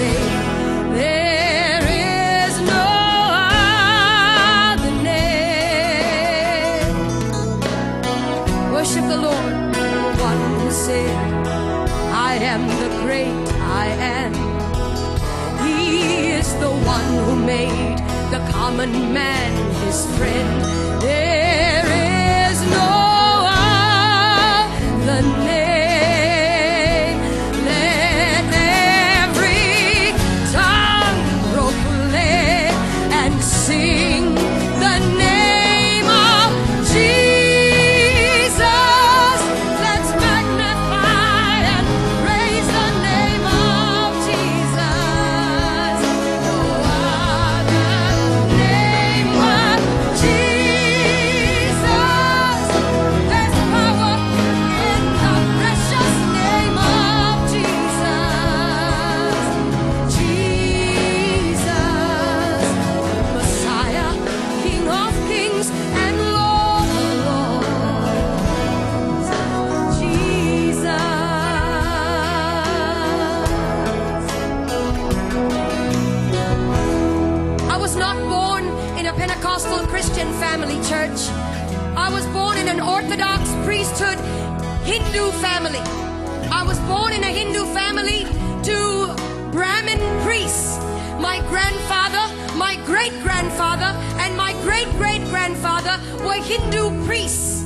say, there is no other name. Worship the Lord, one who said, I am the great I am. He is the one who made the common man his friend. There is no other name. Let every tongue proclaim and sing the name of Jesus. Let's magnify and praise the name of Jesus. No other name but Jesus. There's power in the precious name of Jesus. Jesus, Messiah, King of kings and Lord of lords. Jesus. I was not born in a Pentecostal Christian family, church. I was born in an Orthodox priesthood Hindu family. I was born in a Hindu family to Brahmin priests. My grandfather, my great-grandfather, and my great-great-grandfather were Hindu priests.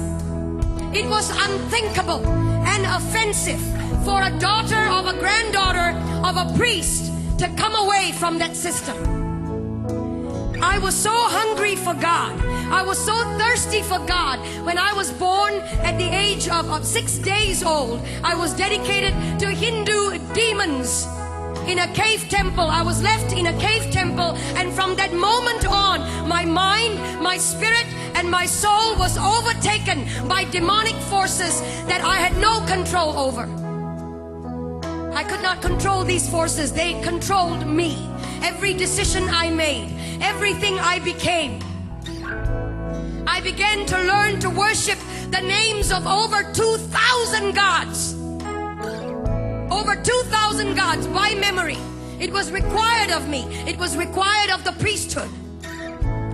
It was unthinkable and offensive for a daughter of a granddaughter of a priest to come away from that system. I was so hungry for God. I was so thirsty for God. When I was born at the age of 6 days old, I was dedicated to Hindu demons in a cave temple. I was left in a cave temple, and from that moment on, my mind, my spirit, and my soul was overtaken by demonic forces that I had no control over. I could not control these forces. They controlled me. Every decision I made, everything I became. I began to learn to worship the names of over 2,000 gods. Over 2,000 gods by memory. It was required of me. It was required of the priesthood.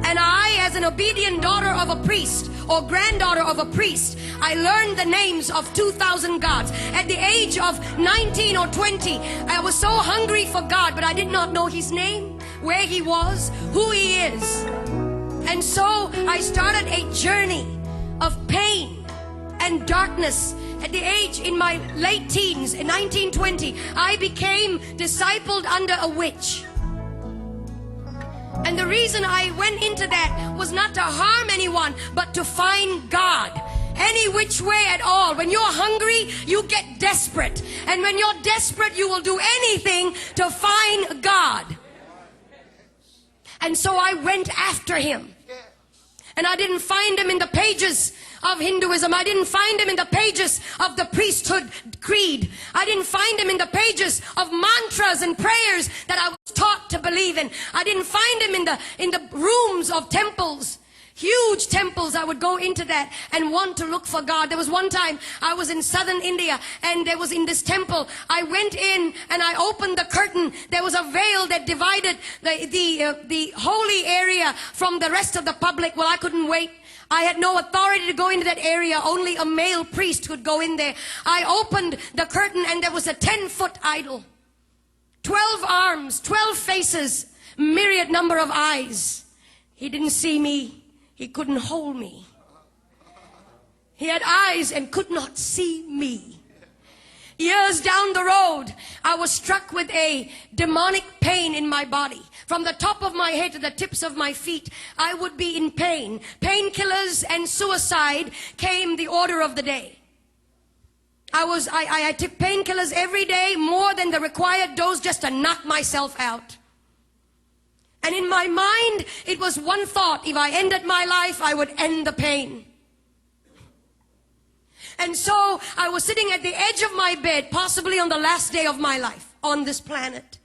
And I, as an obedient daughter of a priest or granddaughter of a priest, I learned the names of 2,000 gods. At the age of 19 or 20, I was so hungry for God, but I did not know His name, where He was, who He is. And so I started a journey of pain and darkness. At the age, in my late teens, in 1920, I became discipled under a witch. And the reason I went into that was not to harm anyone, but to find God. Any which way at all. When you're hungry, you get desperate. And when you're desperate, you will do anything to find God. And so I went after Him. And I didn't find Him in the pages of Hinduism. I didn't find Him in the pages of the priesthood creed. I didn't find Him in the pages of mantras and prayers that I was taught to believe in. I didn't find Him in the rooms of temples. Huge temples. I would go into that and want to look for God. There was one time I was in southern India, and there was in this temple. I went in and I opened the curtain. There was a veil that divided the holy area from the rest of the public. Well, I couldn't wait. I had no authority to go into that area. Only a male priest could go in there. I opened the curtain, and there was a 10-foot idol. 12 arms, 12 faces, myriad number of eyes. He didn't see me. He couldn't hold me. He had eyes and could not see me. Years down the road, I was struck with a demonic pain in my body. From the top of my head to the tips of my feet, I would be in pain. Painkillers and suicide came the order of the day. I took painkillers every day, more than the required dose, just to knock myself out. And in my mind, it was one thought: if I ended my life, I would end the pain. And so I was sitting at the edge of my bed, possibly on the last day of my life on this planet.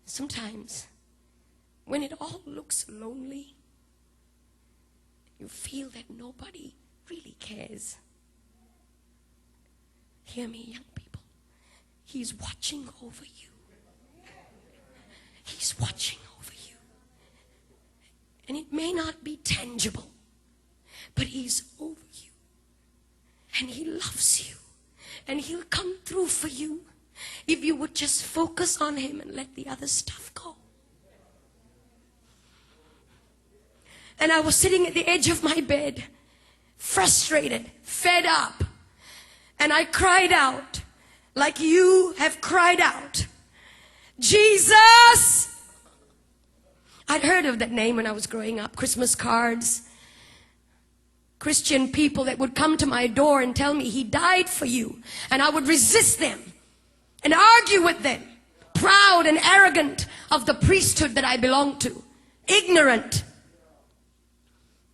Sometimes, when it all looks lonely, you feel that nobody really cares. Hear me, young people. He's watching over you. He's watching over you. And it may not be tangible, but He's over you. And He loves you. And He'll come through for you if you would just focus on Him and let the other stuff go. And I was sitting at the edge of my bed, frustrated, fed up. And I cried out, like you have cried out, Jesus! I'd heard of that name when I was growing up. Christmas cards. Christian people that would come to my door and tell me He died for you. And I would resist them and argue with them. Proud and arrogant of the priesthood that I belonged to. Ignorant.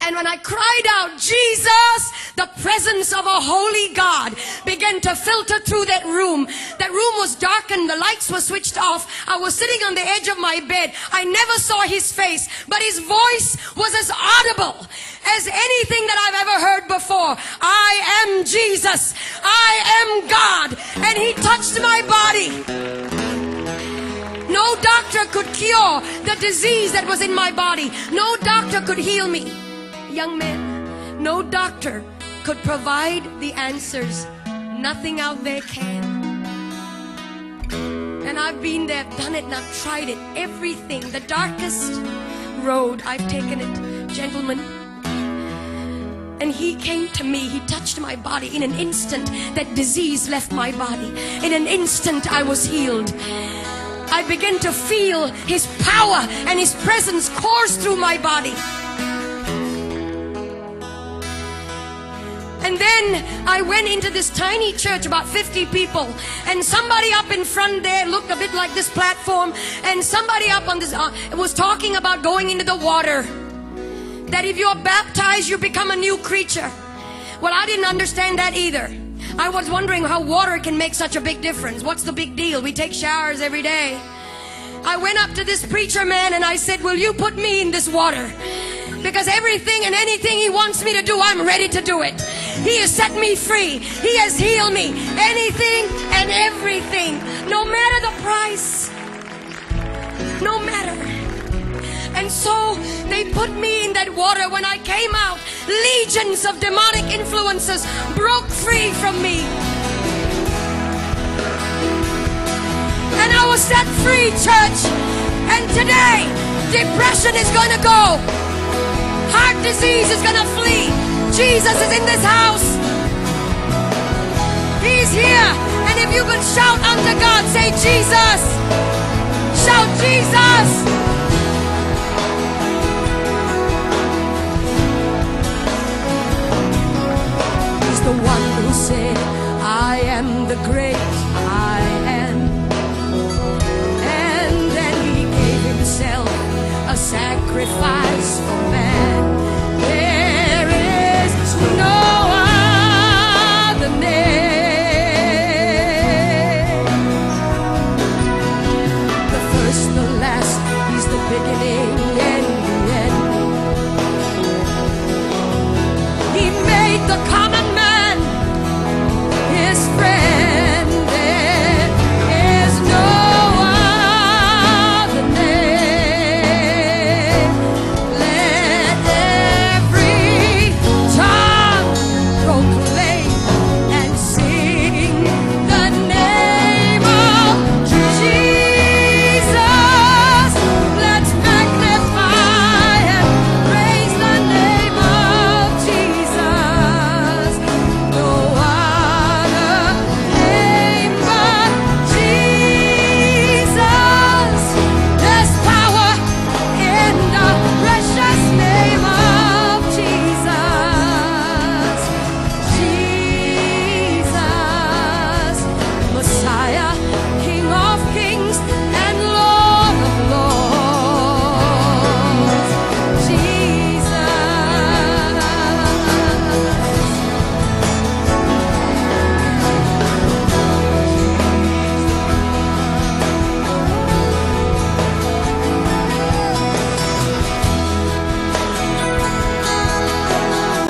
And when I cried out, Jesus, the presence of a holy God began to filter through that room. That room was darkened. The lights were switched off. I was sitting on the edge of my bed. I never saw His face, but His voice was as audible as anything that I've ever heard before. I am Jesus. I am God. And He touched my body. No doctor could cure the disease that was in my body. No doctor could heal me. Young men, no doctor could provide the answers. Nothing out there can. And I've been there, done it, and I've tried it. Everything, the darkest road, I've taken it. Gentlemen. And He came to me. He touched my body. In an instant, that disease left my body. In an instant, I was healed. I began to feel His power and His presence course through my body. And then I went into this tiny church, about 50 people, and somebody up in front there looked a bit like this platform, and somebody up on this was talking about going into the water, that if you're baptized you become a new creature. Well, I didn't understand that either. I was wondering how water can make such a big difference. What's the big deal? We take showers every day. I went up to this preacher man and I said, will you put me in this water? Because everything and anything He wants me to do, I'm ready to do it. He has set me free. He has healed me. Anything and everything. No matter the price. No matter. And so they put me in that water. When I came out, legions of demonic influences broke free from me. And I was set free, church. And today, depression is going to go. Heart disease is going to flee. Jesus is in this house. He's here. And if you could shout unto God, say Jesus. Shout Jesus. He's the one who said, I am the great I